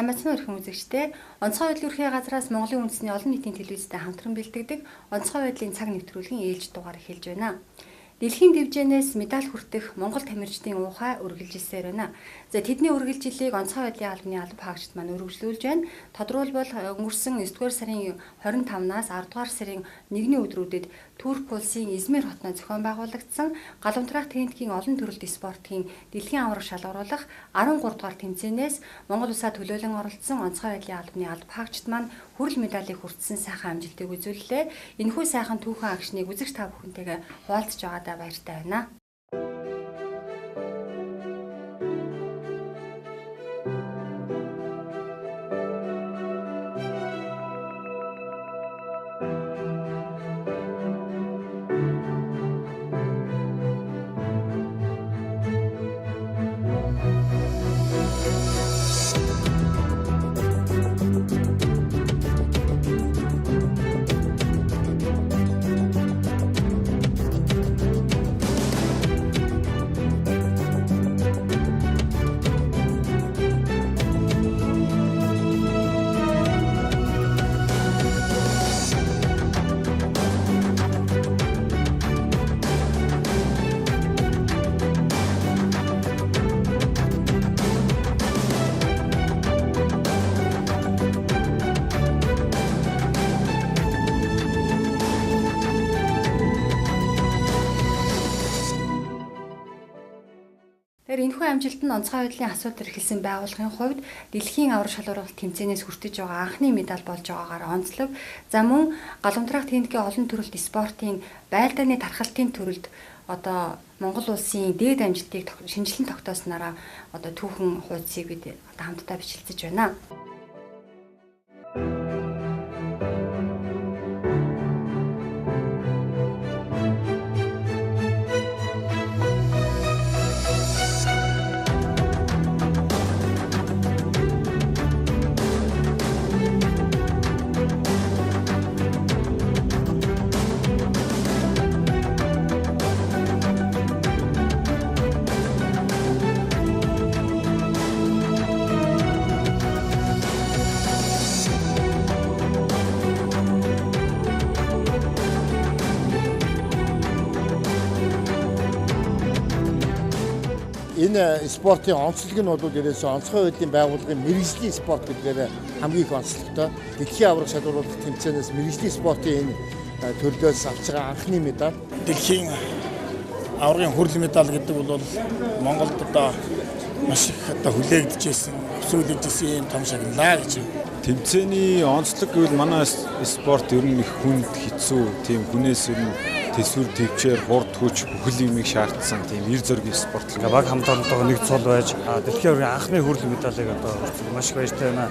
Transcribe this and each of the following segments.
Сайн бацхан өрхөн үзэгчдээ онцгой байдлын ерхий газраас Монголын үндэсний олон нийтийн телевизтэй хамтран бэлтгэдэг онцгой байдлын цаг нэвтрүүлгийн ээлж дугаар эхэлж байна. Дэлхийн дэвжээнээс медаль хүртэх Монгол тамирчдын уухай үргэлжилсээр байна. За тэдний үргэлжиллийг онцгой байдлын албаны алба хаагчид маань өргөжлүүлж байна. Тодорхойлбол өнгөрсөн 9-р сарын 25-наас 10-р сарын 1-ний өдрүүдэд Турк улсын Измир хотноо зохион байгуулагдсан галуунтраах тенникийн олон төрөлт спортын дэлхийн аварга шалгаруулах 13 дугаар тэмцээнээс Монгол улсаа төлөөлөн оролцсон онцгой байдлын албаны алба хаагчид маань хүрэл медалийг хүртсэн сайхан амжилтыг үзүүллээ. Энэхүү сайхан түүхэн агшныг үзэгч та бүхэнтэйгээ хуваалцж байгаадаа баяртай байна. Энэхүү амжилт нь онцгой байдлын асуудал эрхэлсэн байгууллагын хувьд дэлхийн аварга шалгаруулалт тэмцээнээс хүртэж байгаа анхны медаль болж байгаагаар онцлог. За мөн галуунтраах тенникийн олон төрөлт спортын байлдааны тархалтын төрөлд Монгол улсын дээд амжилтыг шинжилэн тогтооснараа түүхэн хуудсыг бид хамтдаа бичлэлцэж байна. Энэ спортын онцлог нь бол ерөөсөө онцгой байдлын байгууллагын мэрэгжлийн спорт гэдгээр хамгийн их онцлогтой. Дэлхийн аварга шалгаруулалт тэмцээнээс мэрэгжлийн спортын энэ төрлөөс авч байгаа анхны медаль. Дэлхийн аваргын хүрэл медаль гэдэг бол Монголд маш их хүлээгдэжсэн, өсөөлөгдөсөн юм том шагналаа гэж. Тэмцээний онцлог гэвэл манай спорт ер нь их хүнд хэцүү, тийм хүнээс ер нь төсвөр төвчээр хурд хүч бүхэл юмыг шаардсан тийм эр зөргийн спорт. Баг хамтаалтайгаа нэг цол байж дэлхийн аваргын анхны хүрэл медалийг маш их баяртай байна.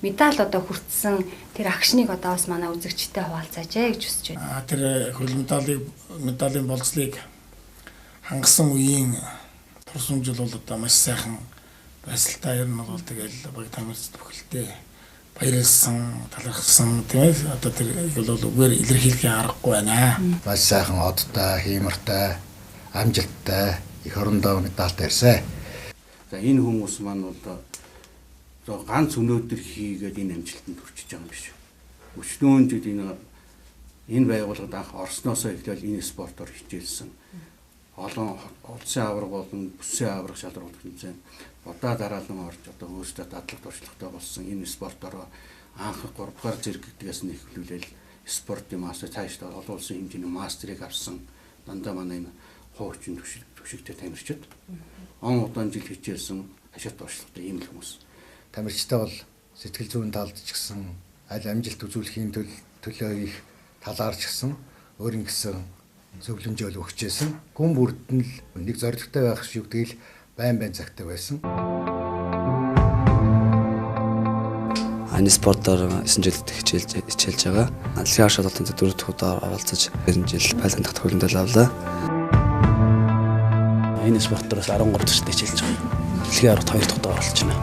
Медаль хүртсэн тэр агшныг бас манай үзэгчтэй хуваалцаач гэж хүсэж байна. Тэр хүрэл медалийн болцлыг хангасан үеийн турсамжил бол маш сайхан байсалтай ер нь бол тэгэл баг тамирчид бүхэлдээ баярлсан, талархсан тийм ээ. Тэр бол үгээр илэрхийлэхийн аргагүй байна. Маш сайхан одтой, хиймэртэй, амжилттай их орондоо медальтай ирсэн. За энэ хүмүүс маань ганц өнөөдөр хийгээд энэ амжилтанд хүрчиж байгаа юм биш. Өчнөө жил энэ байгууллагад анх орсноосоо эхлээл энэ спортоор хичээлсэн. Олон улсын аварга болон бүсийн аварга шалгаруулалт тэмцээн удаа дараалан орж өөрсдөө дадлаг туршлагатай болсон энэ спортоор анх 3 дугаар зэрэг гэдгээс нь эхлүүлээл спортын мастер цаашдаа олон улсын хэмжээний мастерыг авсан дандаа манай энэ хуучин төвшигтэй тамирчид он удаан жил хичээлсэн хашаа туршлагатай ийм л хүмүүс. Тамирчтай бол сэтгэл зүйн талд ч гэсэн аль амжилт үзүүлэхийн төлөө их талаар ч гэсэн өөрийн гэсэн зөвлөмжөөл өгчээсэн. Хүн бүрд нь л нэг зорилготой байх шиг тэгэл байн цагтай байсан. Ани спортоор 9 жил хичээлж байгаа. Дэлхийн аварга шалгалтанд 4 дахь удаа оролцож 9 жил байлдааны дахь хөлөндөл авлаа. Энэ спортоор 13 жилдээ хичээлж байгаа. Дэлхийн аваргад 2 дахь удаа оролцож байна.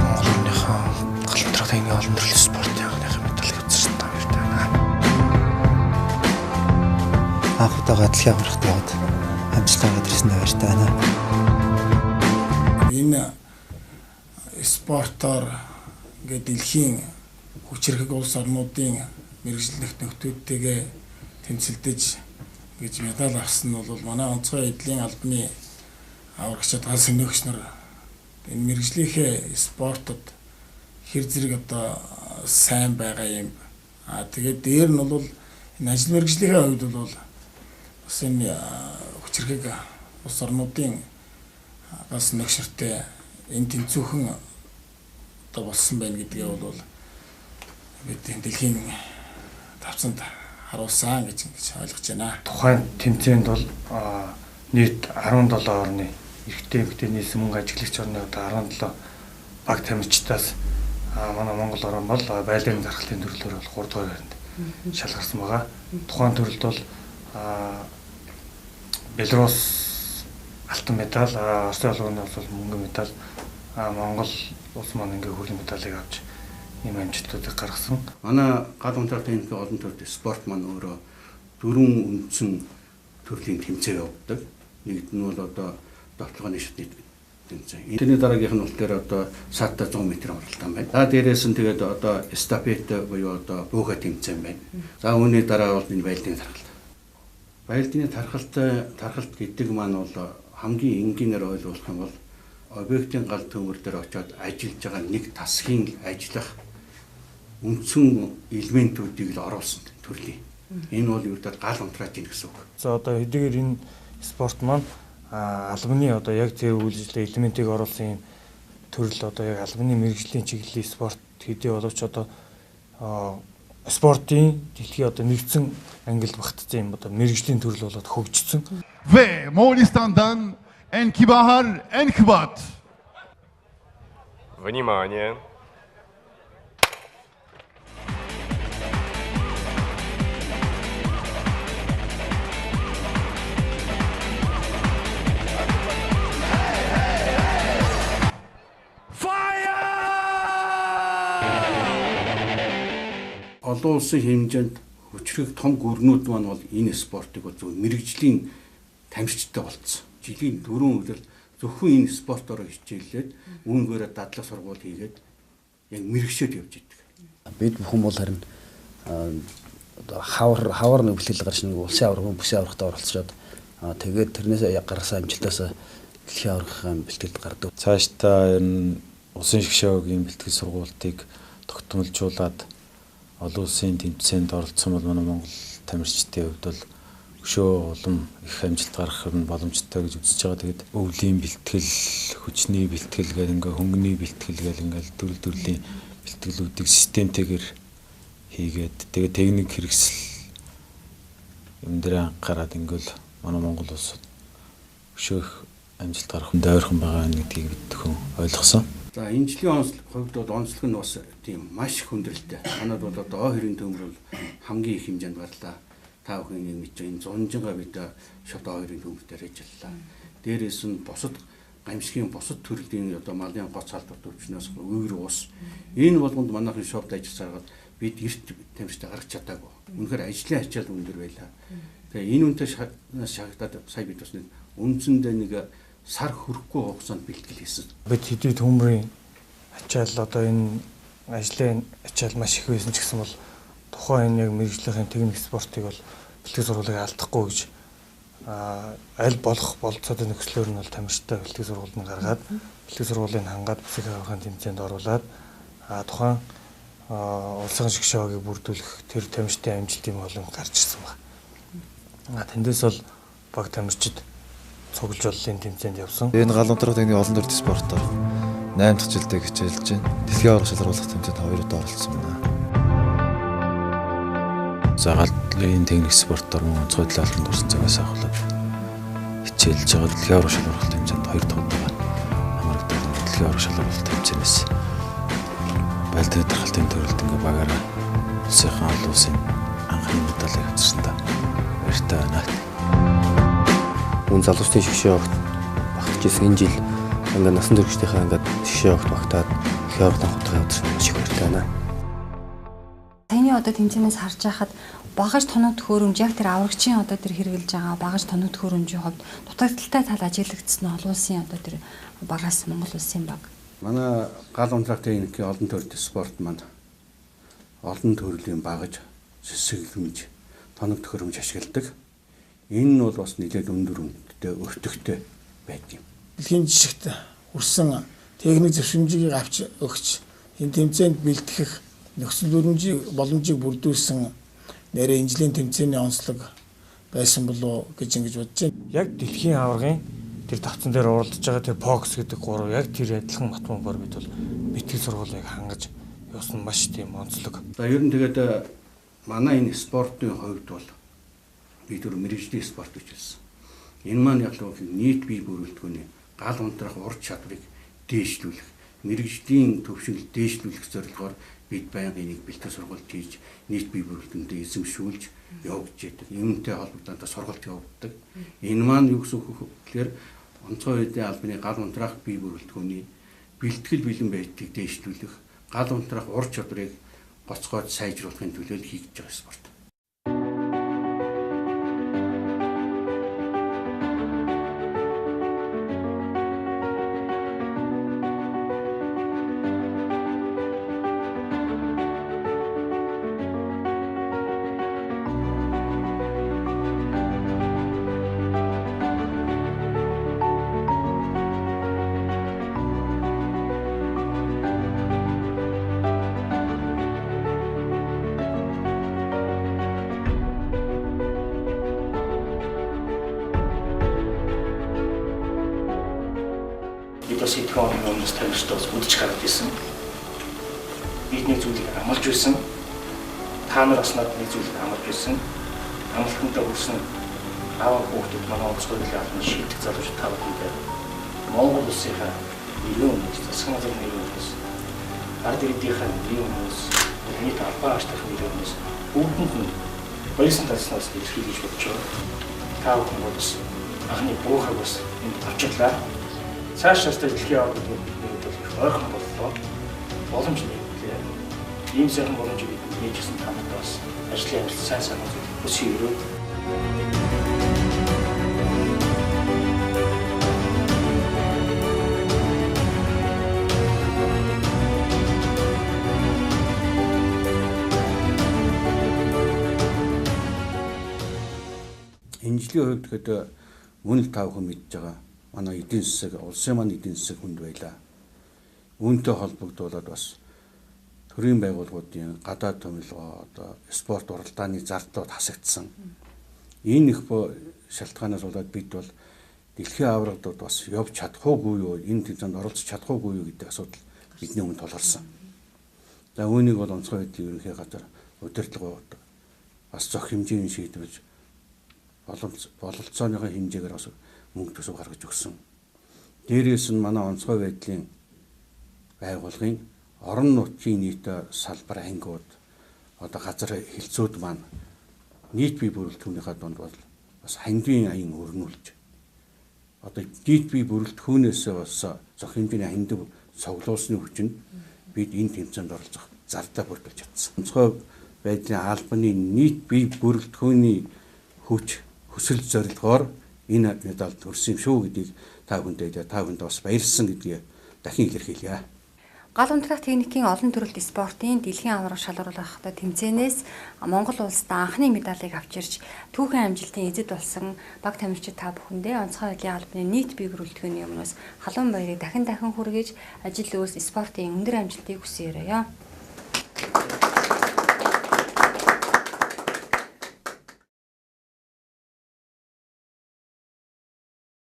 Монголынхаа галуунтраах тенникийн олон төрлийн спорт яагаад медаль анх удаага дэлхийн аврагт яваад амжилтаагаад ирсэн баяртай байна. Энэ спортоор ингээд дэлхийн хүчирхэг улс орнуудын мэрэгжлийн нөхдүүдтэйгээ тэмцэлдэж гэж медаль авсан нь бол манай онцгой эдлийн албаны аврагчид гал сэнэгч нар энэ мэрэгжлийнхээ спортод хэр зэрэг одоо сайн байгаа юм. Тэгээд дээр нь бол энэ ажил мэрэгжлийнхээ хувьд бол бас энэ хүчирхэг улс орнуудын гал сэнэгч нартай энэ тэнцвүүхэн одоо болсон байна гэдгээ бол бид дэлхийн давцанд харуулсан гэж ойлгож байна. Тухайн тэмцээнд бол нийт 17 орны эрэгтэй эмэгтэйний мөнгө ажиглагч орны одоо 17 баг тамирчдаас манай Монгол орн бол байлын зархлын төрлөөр бол 3 дугаар байранд шалгарсан байгаа. Тухайн төрөлд бол Беларусь алтан медаль, Австрали улс бол мөнгө медаль, Монгол улс маань ингээ хөрөнгө медалийг авч ийм амжилтуудыг гаргасан. Манай гал унтраалтын олон төрлийн спорт маань өөрөө 4 үндсэн төрлийн тэмцээн явуулдаг. Нэгд нь бол одоо довтлогооны шатны тэмцээн. Тэрний дараагийнх нь бол тэр одоо садта 100 м уралдаан байна. За дээрээс нь тэгээд одоо эстафет буюу одоо бөөхө тэмцээн байна. За үүний дараа бол энэ байлдын тархалт. Байлдын тархалт гэдэг маань бол хамгийн энгийнээр ойлгох юм бол объектын гал төмөр дээр очиод ажиллаж байгаа нэг тасгийн ажиллах үндсэн элементүүдийг л оруулсан төрлийн. Энэ бол юу гэдэг гал унтрааж ийн гэсэн үг. За одоо хэдийгээр энэ спорт маань албаны одоо яг тэр үйлчлэлийн элементийг оруулсан юм төрөл одоо яг албаны мэрэгжлийн чиглэлийн спорт хэдий боловч одоо спортын дэлхийн одоо нэгдсэн ангилд багтсан юм одоо мэрэгжлийн төрөл болоод хөгжсөн. Ve Moğolistan'dan Enkibahar Enkbat. Внимание! Олон улсын хэмжээнд хүчрэг том гүрнүүд маань бол энэ спортыг бол зөв мэрэгжлийн тамирчтай болцсон. Жилийн 4 өдөр зөвхөн энэ спортоор хичээллээд үүнгээрээ дадлаг сургууль хийгээд яг мэрэгшээд явж идэг. Бид бүхэн бол харин хавар нэг бэлтгэл гарч нэг улсын авраг, бүсийн аврагтаа оролцоод тэгээд тэрнээс гаргасан амжилтаас дэлхийн аврагын бэлтгэлд гардаг. Цаашдаа энэ улсын шгшөөгийн бэлтгэл сургуулийг тогтмолжуулаад олон улсын тэмцээнд оролцсон бол манай Монгол тамирчдын хувьд бол өшөө улам их амжилт гаргах нь боломжтой гэж үзэж байгаа. Тэгээд өвлийн бэлтгэл, хүчний бэлтгэл гэх ингээ хөнгөний бэлтгэл гэх ингээл төрлийн бэлтгэлүүдийг системтэйгээр хийгээд тэгээд техник хэрэгсэл юм дээр анхаарал ингээл манай Монгол улсад өшөө их амжилт гаргах нь дайрхан байгаа гэдгийг бид зөвхөн ойлгосон. За энэ жилийн онцлог хувьд бол онцлог нь бас тийм маш их хүндрэлтэй. Манайд бол одоо O2-ын төмөр бол хамгийн их хэмжээнд гарлаа. Та бүхэн нэг мэдээ энэ 100-га бид шот O2-ын төмөртөөр ажиллалаа. Дээрээс нь бусад гамшигын бусад төрлийн одоо малын гоц халдвар төвчнөөс өөр ус. Энэ болгонд манайхын шопд ажиллаж байгаад бид эрт тамирчтай гаргаж чадаагүй. Үнэхээр ажлын ачаал өндөр байлаа. Тэгээ энэ үнтэй шахагдаад сая бид бас нэг үндсэндээ нэг сар хүрэхгүй хугацаанд бэлтгэл хийсэн. Бид хэдий төмрийн ачаал одоо энэ ажлын ачаал маш их байсан ч гэсэн бол тухайн энэ яг мэрэгжлийн техник спортыг бол бэлтгэл сургуулийг алдахгүй гэж аль болох болцоотой нөхцлөөр нь бол тамирчтай бэлтгэл сургуулийг гаргаад бэлтгэл сургуулийн хангаад бүсийн аврагын тэмцээнд оруулаад тухайн улсын шгшөөгийг бүрдүүлэх тэр тамирчтай амжилтын болон гарч ирсэн байна. Тэндээс бол баг тамирчид цуглж оллын тэмцээнд явсан. Энэ гал унтраалтын олон төрлийн спортоор 8 дахь жилдээ хичээлж байна. Дэлхийн аврах шалгаруулах тэмцээнд 2 удаа оролцсон байна. За галын техник спортоор онцгой талаалтанд орсон цагаас ахвалаад хичээлж байгаа дэлхийн аврах шалгаруулах тэмцээнд 2 дахь удаа хамрагдсан. Дэлхийн аврах шалгаруулах тэмцээнээс байлдын тархалтын төрөлд ингээ багаараа улсынхаа олон улсын анхны медалийг авчирсандаа баяртай байна. Мөн залуучдын шгшээ огт багтажсэн энэ жил ингээ насан туршидынхаа ингээ шгшээ огт багтаад дэлхийн аврагт анх удаа явуулсан маш их баяртай байна. Таны одоо тэмцээнээс харж байхад багаж тоног төхөөрөмж яг тэр аврагчийн одоо тэр хэрэгжилж байгаа багаж тоног төхөөрөмжийн хувьд дутагдaltaй тал ажиглагдсан нь олон улсын одоо тэр багаас Монгол улсын баг. Манай гал унтраах техникийн олон төрлийн спорт маань олон төрлийн багаж, сэсэглэмж, тоног төхөөрөмж ашигладаг. Энэ нь бол бас нэлээд өндөр үнэтэй, өртөгтэй байдаг юм. Дэлхийн жишгт хүрсэн техник зөвшөөрөмжийг авч өгч энэ тэмцээнд бэлтгэх нөхцөл боломжийг бүрдүүлсэн нэрээ инженерийн тэмцээний онцлог байсан болов гэж ингэж бодож байна. Яг дэлхийн аваргын тэр тавцан дээр уралдаж байгаа тэр Fox гэдэг гурав яг тэр адилхан матмуугаар бид бол бэлтгэл сургуулийг хангаж явсан маш тийм онцлог. За ер нь тэгээд манай энэ спортын хувьд бол бид түр мэрэгжлийн спорт гэж хэлсэн. Энэ маань яг л нийт бие бүрэлдэхүүний гал унтраах ур чадварыг дээшлүүлэх, мэрэгжлийн төвшинг дээшлүүлэх зорилгоор бид байнгын нэг бэлтгэл сургалт хийж нийт бие бүрэлдэхүүнтэй эзэмшүүлж явж байдаг. Үүнтэй холбоотой сургалт явуулдаг. Энэ маань юу гэсэн үг гэхээр онцгой үеийн албаны гал унтраах бие бүрэлдэхүүний бэлтгэл бэлэн байдлыг дээшлүүлэх, гал унтраах ур чадварыг гоцгойд сайжруулахын төлөө хийгдэж байгаа спорт. Бид бас хэдхэн оны өмнөөс тамирчтай бас үдчих гараад ирсэн. Бид нэг зүйлийг амлаж байсан. Та нар бас надад нэг зүйлийг амлаж байсан. Амлалтандаа хүрсэн аав хүүхдүүд манай онцгой төлөвлөлт шийдэх залуучууд та бүхэнд Монгол улсынхаа нэгэн хүмүүс, засгийн газрын нэгэн хүмүүс, ард иргэдийнхээ нэгэн хүмүүс, нийт албан хаагчдын нэгэн хүмүүс бүгдэнд нь баярсан талснаас илэрхийлж бодож байгаа. Та бүхэн бас анхны буухаг бас энд авчлаа. Цаашаас дэлхийн аваргад бид ойрхон боллоо. Боломж нэмлээ. Ийм сайхан боломжийг бид нээжсэн тамтай бас ажлын амжилт сайн санаа хүсье өрөө. Энэ жилийн хувьд гэхэд үнэл тав хүн мэдж байгаа. Манай эдийн засаг, улсын маань эдийн засаг хүнд байлаа. Үүнтэй холбогдуулаад бас төрийн байгууллагуудын гадаад томилгоо одоо спорт уралдааны зардлууд хасагдсан. Энэ их шалтгаанаас болоод бид бол дэлхийн аваргадууд бас явж чадах уугүй юу, энэ тэмцээнд оролцож чадах уугүй юу гэдэг асуудал бидний өмнө тулгарсан. За үүнийг бол онцгой байдлын ерөнхий газар удирдлага бас зөх хэмжээний шийдвэрж бололцооныхоо хэмжээгээр бас мөнгө төсөв гаргаж өгсөн. Дээрээс нь манай онцгой байдлын байгууллагын орон нутгийн нийт салбар ангиуд одоо газар хэлцүүд маань нийт бие бүрэлдэхүүнийхээ донд бол бас хандийн аян өрнүүлж одоо нийт бие бүрэлдэхүүнээс бас зөх хэмжээний хандив цуглуулсны хүчинд бид энэ тэмцээнд оролцох зардал бүрдүүлж чадсан. Онцгой байдлын албаны нийт бие бүрэлдэхүүний хүч хүсэл зорилгоор энэ медаль төрсөн шүү гэдгийг та бүхэнд бас баярлсан гэдгийг дахин илэрхийлье. Гал унтраах техникийн олон төрөлт спортын дэлхийн аварга шалгаруулах тэмцээнээс Монгол улсад анхны медалийг авчирч түүхэн амжилтын эзэд болсон баг тамирчид та бүхэндээ онцгой байдлын албаны нийт бие бүрэлдэхүүний өмнөөс халуун баярыг дахин хүргэж ажил үйлс спортын өндөр амжилтыг хүсье.